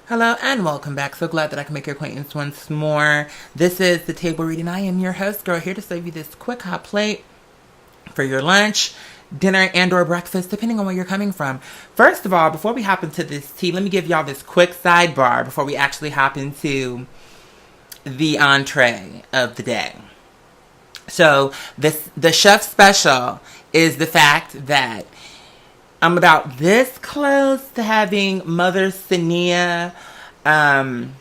Hello and welcome back. So glad that I can make your acquaintance once more. This is The Table Reading. I am your host, girl, here to serve you this quick hot plate for your lunch, dinner, and or breakfast, depending on where you're coming from. First of all, before we hop into this tea, let me give y'all this quick sidebar before we actually hop into the entree of the day. So the chef special is the fact that I'm about this close to having Mother Sania come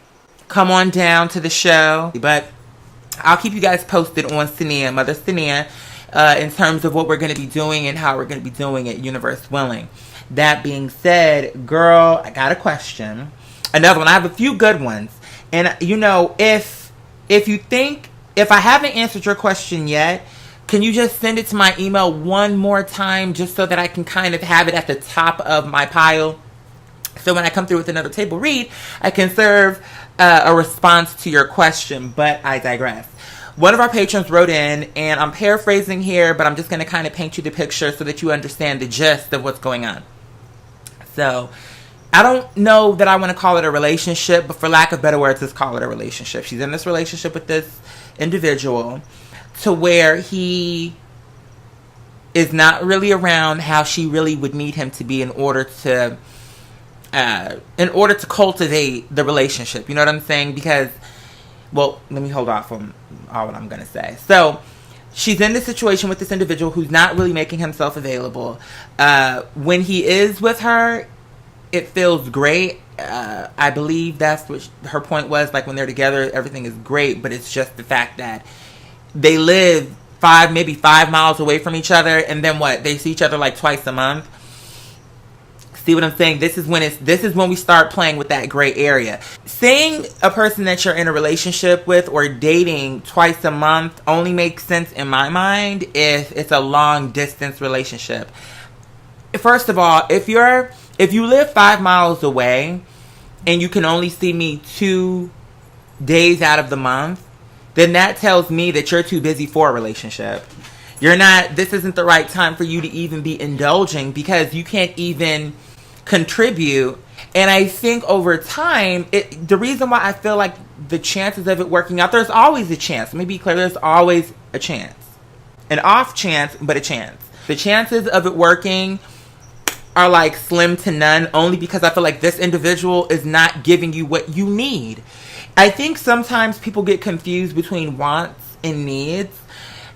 on down to the show. But I'll keep you guys posted on Sania, Mother Sania, in terms of what we're going to be doing and how we're going to be doing it, universe willing. That being said, girl, I got a question. Another one. I have a few good ones. And, you know, if I haven't answered your question yet, can you just send it to my email one more time just so that I can kind of have it at the top of my pile? So when I come through with another table read, I can serve a response to your question, but I digress. One of our patrons wrote in, and I'm paraphrasing here, but I'm just going to kind of paint you the picture so that you understand the gist of what's going on. So I don't know that I want to call it a relationship, but for lack of better words, let's call it a relationship. She's in this relationship with this individual to where he is not really around how she really would need him to be in order to cultivate the relationship. You know what I'm saying? Because, well, let me hold off on all what I'm going to say. So she's in this situation with this individual who's not really making himself available. When he is with her, it feels great. I believe that's what her point was. Like, when they're together, everything is great, but it's just the fact that they live maybe 5 miles away from each other, and then what? They see each other like twice a month. See what I'm saying? This is when we start playing with that gray area. Seeing a person that you're in a relationship with or dating twice a month only makes sense in my mind if it's a long distance relationship. First of all, if you live 5 miles away and you can only see me 2 days out of the month, then that tells me that you're too busy for a relationship. This isn't the right time for you to even be indulging because you can't even contribute. And I think over time, the reason why I feel like the chances of it working out, there's always a chance. Let me be clear, there's always a chance. An off chance, but a chance. The chances of it working are like slim to none, only because I feel like this individual is not giving you what you need. I think sometimes people get confused between wants and needs.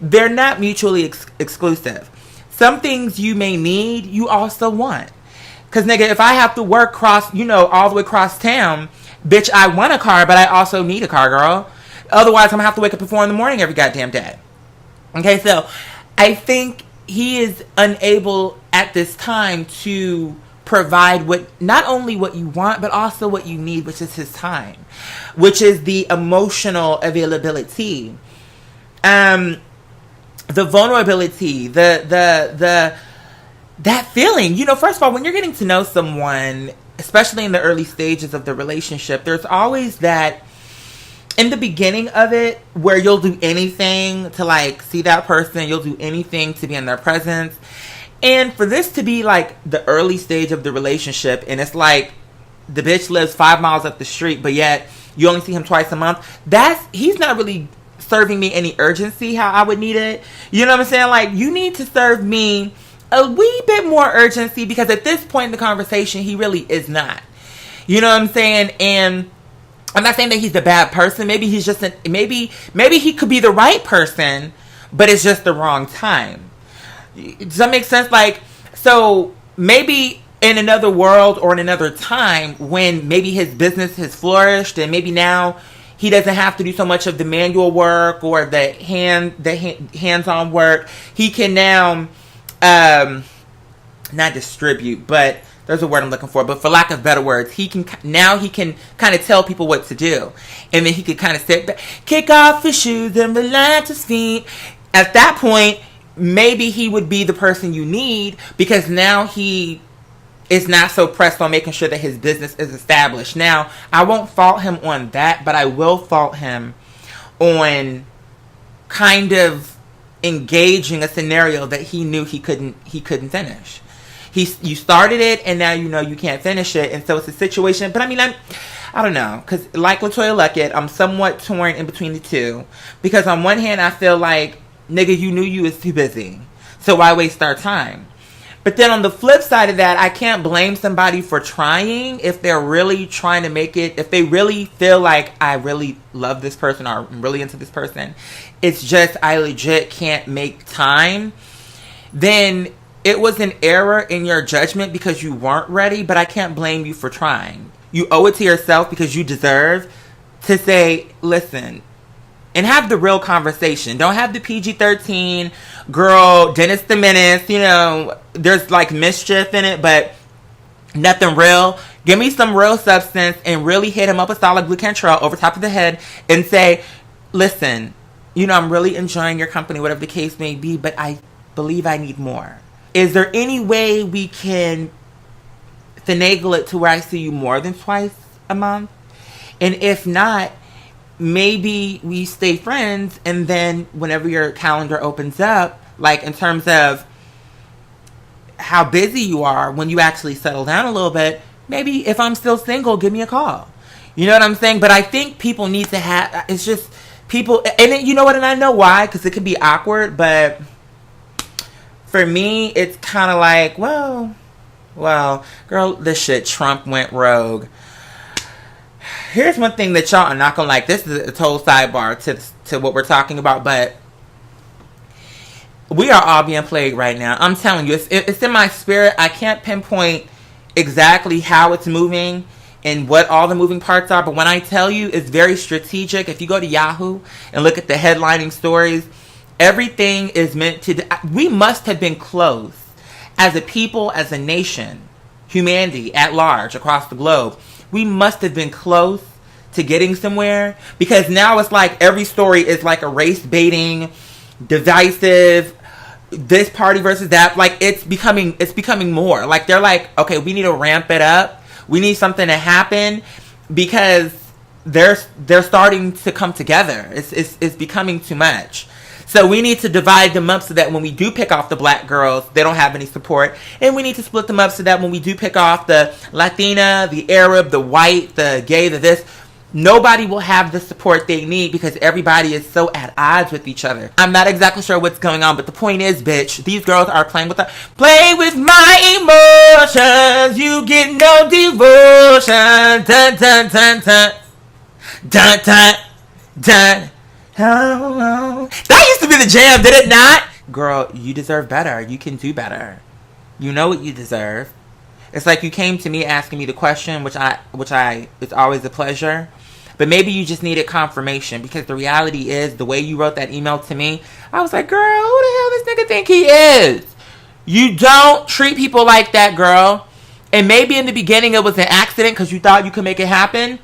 They're not mutually exclusive. Some things you may need, you also want. Because, nigga, if I have to work all the way across town, bitch, I want a car, but I also need a car, girl. Otherwise, I'm going to have to wake up at 4 in the morning every goddamn day. Okay, so I think he is unable at this time to provide not only what you want, but also what you need, which is his time, which is the emotional availability, the vulnerability, that feeling. You know, first of all, when you're getting to know someone, especially in the early stages of the relationship, there's always that in the beginning of it where you'll do anything to like see that person, you'll do anything to be in their presence. And for this to be like the early stage of the relationship, and it's like the bitch lives 5 miles up the street, but yet you only see him twice a month, he's not really serving me any urgency how I would need it. You know what I'm saying? Like, you need to serve me a wee bit more urgency, because at this point in the conversation, he really is not. You know what I'm saying? And I'm not saying that he's a bad person. Maybe he's just maybe he could be the right person, but it's just the wrong time. Does that make sense? Like, so maybe in another world or in another time when maybe his business has flourished and maybe now he doesn't have to do so much of the manual work or the hands-on work. He can now not distribute, but there's a word I'm looking for, but for lack of better words, he can kind of tell people what to do. And then he could kind of sit back, kick off his shoes and relax his feet. At that point, maybe he would be the person you need, because now he is not so pressed on making sure that his business is established. Now, I won't fault him on that, but I will fault him on kind of engaging a scenario that he knew he couldn't finish. You started it, and now you know you can't finish it, and so it's a situation. But I mean, I don't know, because like LaToya Luckett, I'm somewhat torn in between the two. Because on one hand, I feel like, nigga, you knew you was too busy, so why waste our time? But then on the flip side of that, I can't blame somebody for trying if they're really trying to make it, if they really feel like, I really love this person or I'm really into this person. It's just I legit can't make time. Then it was an error in your judgment because you weren't ready, but I can't blame you for trying. You owe it to yourself because you deserve to say, listen, and have the real conversation. Don't have the PG-13, girl, Dennis the Menace, you know, there's like mischief in it, but nothing real. Give me some real substance and really hit him up with solid blue Cantrell over top of the head and say, listen, you know, I'm really enjoying your company, whatever the case may be, but I believe I need more. Is there any way we can finagle it to where I see you more than twice a month? And if not, maybe we stay friends, and then whenever your calendar opens up, like in terms of how busy you are, when you actually settle down a little bit, maybe if I'm still single, give me a call. You know what I'm saying? But I think people need to have, it's just people, and then, you know what, and I know why, because it can be awkward, but for me, it's kind of like, well, girl, this shit, Trump went rogue. Here's one thing that y'all are not gonna like. This is a total sidebar to what we're talking about, but we are all being played right now. I'm telling you, it's in my spirit. I can't pinpoint exactly how it's moving and what all the moving parts are, but when I tell you, it's very strategic. If you go to Yahoo and look at the headlining stories, everything is meant to... We must have been close as a people, as a nation, humanity at large across the globe. We must have been close to getting somewhere, because now it's like every story is like a race baiting, divisive, this party versus that. Like it's becoming more. Like they're like, okay, we need to ramp it up. We need something to happen because they're starting to come together. It's becoming too much. So we need to divide them up so that when we do pick off the black girls, they don't have any support. And we need to split them up so that when we do pick off the Latina, the Arab, the white, the gay, the this, nobody will have the support they need because everybody is so at odds with each other. I'm not exactly sure what's going on, but the point is, bitch, these girls are playing with my emotions. You get no devotion. Dun, dun, dun, dun. Dun, dun, dun. Oh, that used to be the jam, did it not? Girl, you deserve better. You can do better. You know what you deserve. It's like you came to me asking me the question, which it's always a pleasure. But maybe you just needed confirmation, because the reality is, the way you wrote that email to me, I was like, girl, who the hell this nigga think he is? You don't treat people like that, girl. And maybe in the beginning it was an accident because you thought you could make it happen.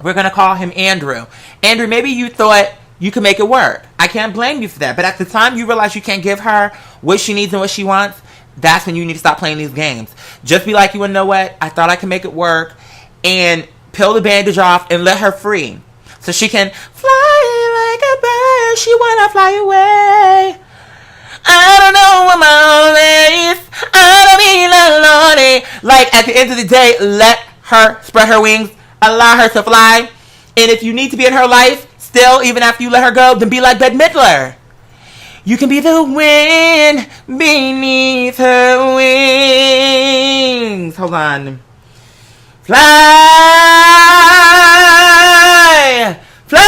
We're going to call him Andrew. Andrew, maybe you thought you can make it work. I can't blame you for that. But at the time you realize you can't give her what she needs and what she wants, that's when you need to stop playing these games. Just be like, you know what? I thought I could make it work. And peel the bandage off and let her free. So she can fly like a bird. She wanna fly away. I don't know what my own is. I don't mean lonely. Like, at the end of the day, let her spread her wings. Allow her to fly. And if you need to be in her life still, even after you let her go, then be like Bette Midler. You can be the wind beneath her wings. Hold on. Fly, fly,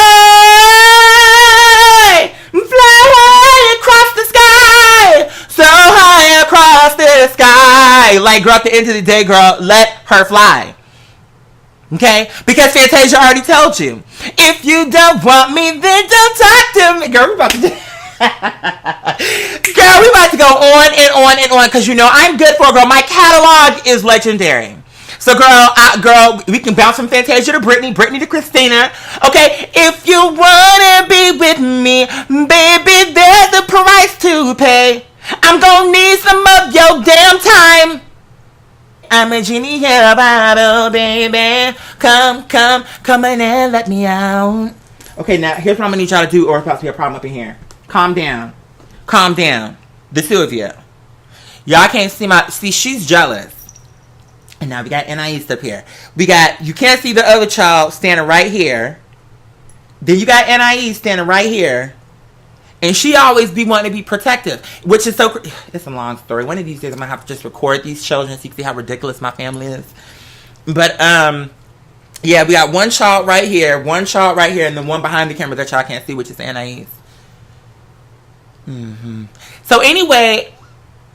fly across the sky, so high across the sky. Like, girl, at the end of the day, girl, let her fly. Okay? Because Fantasia already told you. If you don't want me, then don't talk to me. Girl, we about to do... Girl, we about to go on and on and on, because you know I'm good for a girl. My catalog is legendary. So girl, we can bounce from Fantasia to Britney to Christina. Okay, if you wanna be with me, baby, there's a price to pay. I'm gonna need some of your damn time. I'm a genie in a bottle, baby. Come in and let me out. Okay, now here's what I'm gonna need y'all to do, or it's about to be a problem up in here. Calm down. The two of you. Y'all can't see she's jealous. And now we got Anais up here. We got, you can't see the other child standing right here. Then you got Anais standing right here. And she always be wanting to be protective, which is so, it's a long story. One of these days I'm going to have to just record these children so you can see how ridiculous my family is. But, yeah, we got one child right here, and then one behind the camera that y'all can't see, which is Anais. So anyway,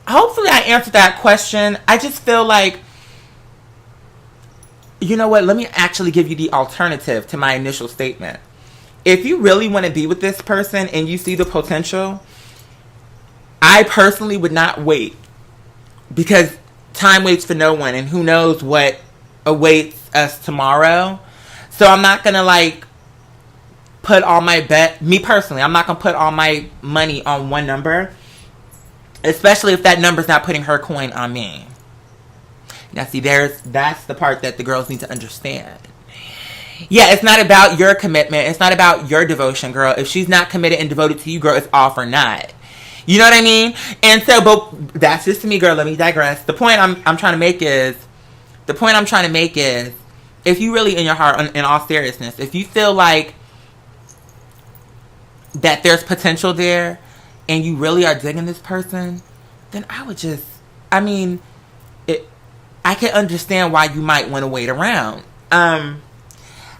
hopefully I answered that question. I just feel like, you know what, let me actually give you the alternative to my initial statement. If you really want to be with this person and you see the potential, I personally would not wait, because time waits for no one, and who knows what awaits us tomorrow. So I'm not going to like put all my me personally, I'm not going to put all my money on one number, especially if that number's not putting her coin on me. Now see, that's the part that the girls need to understand. Yeah, it's not about your commitment. It's not about your devotion, girl. If she's not committed and devoted to you, girl, it's all for naught. You know what I mean? And so, but that's just to me, girl. Let me digress. The point I'm trying to make is, if you really, in your heart, in all seriousness, if you feel like that there's potential there, and you really are digging this person, then I would just, I mean, I can understand why you might want to wait around.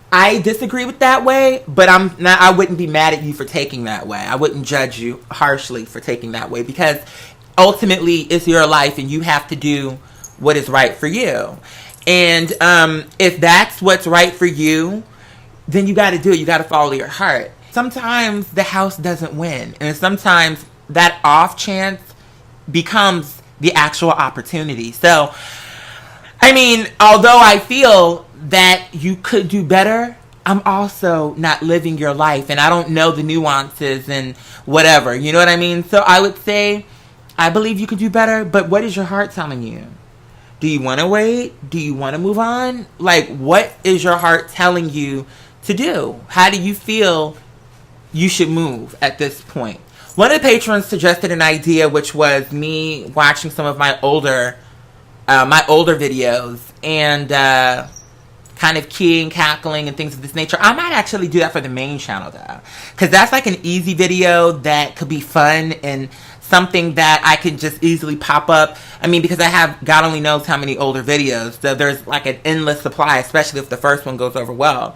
I disagree with that way, but I wouldn't be mad at you for taking that way. I wouldn't judge you harshly for taking that way, because ultimately it's your life and you have to do what is right for you. And if that's what's right for you, then you got to do it. You got to follow your heart. Sometimes the house doesn't win, and sometimes that off chance becomes the actual opportunity. So, I mean, although I feel that you could do better, I'm also not living your life, and I don't know the nuances and whatever, you know what I mean? So I would say, I believe you could do better, but what is your heart telling you? Do you want to wait? Do you want to move on? Like, what is your heart telling you to do? How do you feel you should move at this point? One of the patrons suggested an idea, which was me watching some of my older videos and kind of keying, cackling, and things of this nature. I might actually do that for the main channel, though, because that's like an easy video that could be fun and something that I could just easily pop up. I mean, because I have God only knows how many older videos, so there's like an endless supply, especially if the first one goes over well.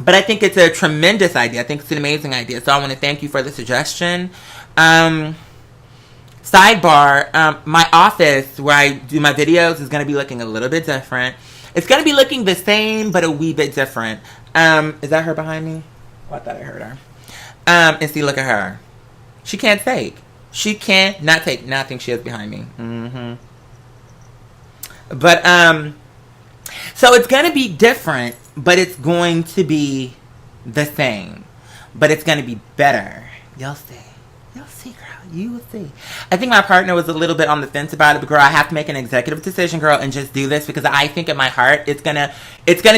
But I think it's a tremendous idea. I think it's an amazing idea, so I want to thank you for the suggestion. Sidebar, my office where I do my videos is going to be looking a little bit different. It's going to be looking the same, but a wee bit different. Is that her behind me? Oh, I thought I heard her. And see, look at her. She can't take. She can't not take. Now I think she is behind me. But, so it's going to be different, but it's going to be the same. But it's going to be better. You'll see. You'll see, girl. You will see. I think my partner was a little bit on the fence about it, but girl, I have to make an executive decision, girl, and just do this, because I think in my heart it's gonna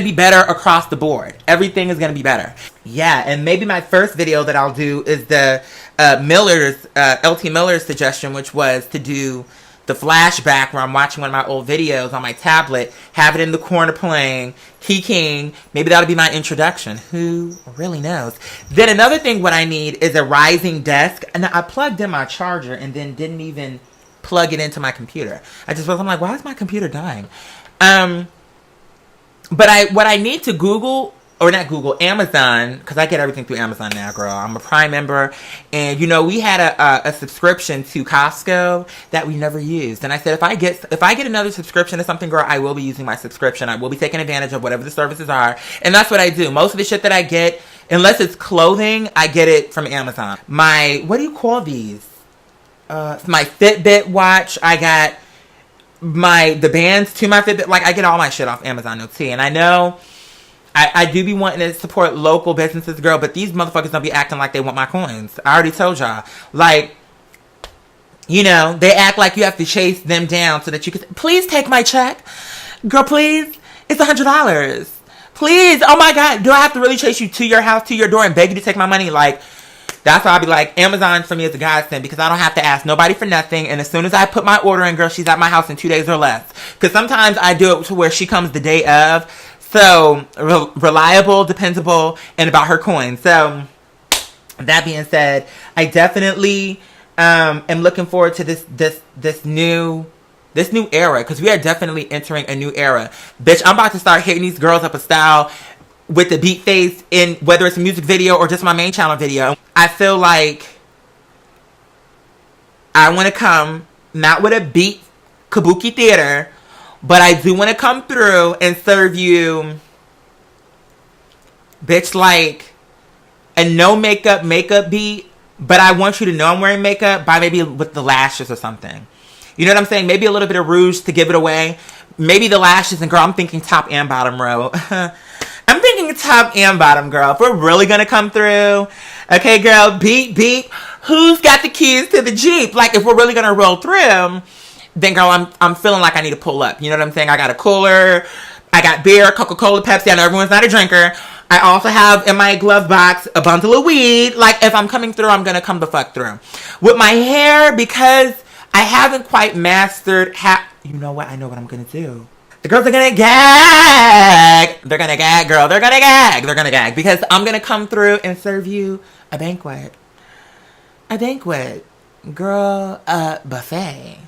be better across the board. Everything is gonna be better. Yeah, and maybe my first video that I'll do is the LT Miller's suggestion, which was to do the flashback where I'm watching one of my old videos on my tablet, have it in the corner playing, keying. Maybe that'll be my introduction. Who really knows? Then another thing what I need is a rising desk. And I plugged in my charger and then didn't even plug it into my computer. I'm like, why is my computer dying? But what I need to Google, or not Google, Amazon, because I get everything through Amazon now, girl. I'm a Prime member, and you know, we had a subscription to Costco that we never used. And I said, if I get another subscription to something, girl, I will be using my subscription. I will be taking advantage of whatever the services are, and that's what I do. Most of the shit that I get, unless it's clothing, I get it from Amazon. What do you call these? My Fitbit watch. I got the bands to my Fitbit. Like, I get all my shit off Amazon, no tea. And I know I do be wanting to support local businesses, girl, but these motherfuckers don't be acting like they want my coins. I already told y'all. Like, you know, they act like you have to chase them down so that you can, please take my check. Girl, please. It's $100. Please. Oh my God. Do I have to really chase you to your house, to your door, and beg you to take my money? Like, That's why I'll be like, Amazon for me is a godsend because I don't have to ask nobody for nothing. And as soon as I put my order in, girl, she's at my house in 2 days or less. Because sometimes I do it to where she comes the day of. So, reliable, dependable, and about her coin. So, that being said, I definitely am looking forward to this new era, because we are definitely entering a new era. Bitch, I'm about to start hitting these girls up a style with the beat face, in whether it's a music video or just my main channel video. I feel like I want to come not with a beat kabuki theater, but I do want to come through and serve you, bitch, like a no makeup beat, but I want you to know I'm wearing makeup by maybe with the lashes or something. You know what I'm saying? Maybe a little bit of rouge to give it away. Maybe the lashes, and girl, I'm thinking top and bottom row. I'm thinking top and bottom, girl. If we're really gonna come through, okay, girl, beep, beep. Who's got the keys to the Jeep? Like, if we're really gonna roll through, then girl, I'm feeling like I need to pull up. You know what I'm saying? I got a cooler, I got beer, Coca-Cola, Pepsi. I know everyone's not a drinker. I also have in my glove box a bundle of weed. Like, if I'm coming through, I'm gonna come the fuck through. With my hair, because I haven't quite mastered you know what? I know what I'm gonna do. The girls are gonna gag. They're gonna gag, girl. They're gonna gag. They're gonna gag. Because I'm gonna come through and serve you a banquet. A banquet. Girl, a buffet.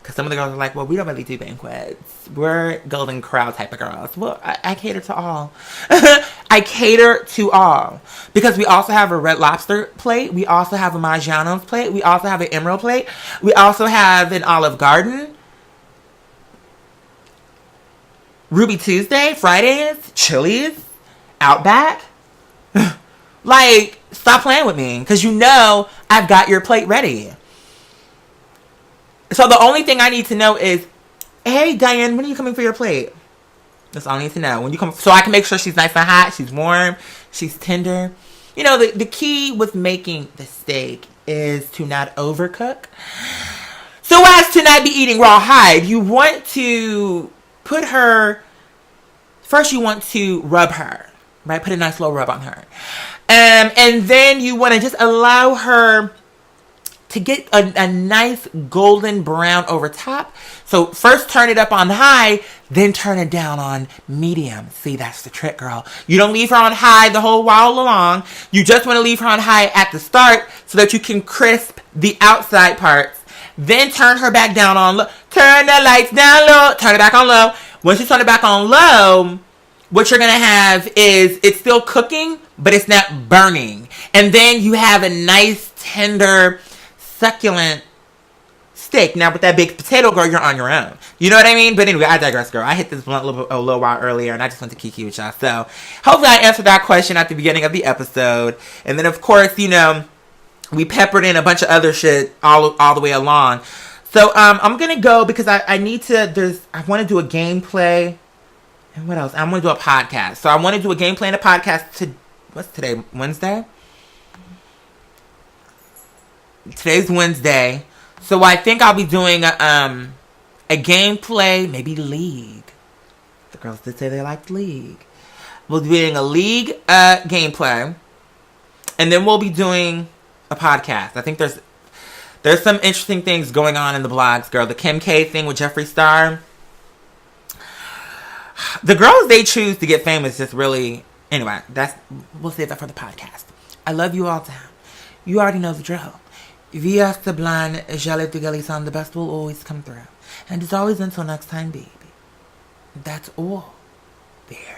Because some of the girls are like, well, we don't really do banquets. We're Golden Corral type of girls. Well, I cater to all. I cater to all. Because we also have a Red Lobster plate. We also have a Maggiano's plate. We also have an Emerald plate. We also have an Olive Garden. Ruby Tuesday, Fridays, Chili's, Outback. Like, stop playing with me. Because you know I've got your plate ready. So the only thing I need to know is, hey, Diane, when are you coming for your plate? That's all I need to know. When you come, so I can make sure she's nice and hot, she's warm, she's tender. You know, the key with making the steak is to not overcook, so as to not be eating raw hide. You want to put her, first you want to rub her, right? Put a nice little rub on her. And then you want to just allow her to get a nice golden brown over top. So first turn it up on high, then turn it down on medium. See, that's the trick, girl. You don't leave her on high the whole while along. You just want to leave her on high at the start so that you can crisp the outside parts. Then turn her back down on low. Turn the lights down low. Turn it back on low. Once you turn it back on low, what you're going to have is it's still cooking, but it's not burning. And then you have a nice, tender, succulent steak. Now with that big potato, girl, you're on your own. You know what I mean? But anyway, I digress, girl. I hit this blunt a little while earlier, and I just went to kiki with y'all. So hopefully I answered that question at the beginning of the episode. And then of course, you know, we peppered in a bunch of other shit all the way along. So I'm gonna go because I need to. I want to do a gameplay, and what else? I want to do a podcast. So I want to do a gameplay and a podcast. What's today? Wednesday. Today's Wednesday, so I think I'll be doing a gameplay, maybe League. The girls did say they liked League. We'll be doing a League gameplay, and then we'll be doing a podcast. I think there's some interesting things going on in the blogs, girl. The Kim K thing with Jeffree Star. The girls they choose to get famous just really. Anyway, we'll save that for the podcast. I love you all down. You already know the drill. Via Sublime, Jalep de Galisson, the best will always come through. And as always, until next time, baby. That's all. There.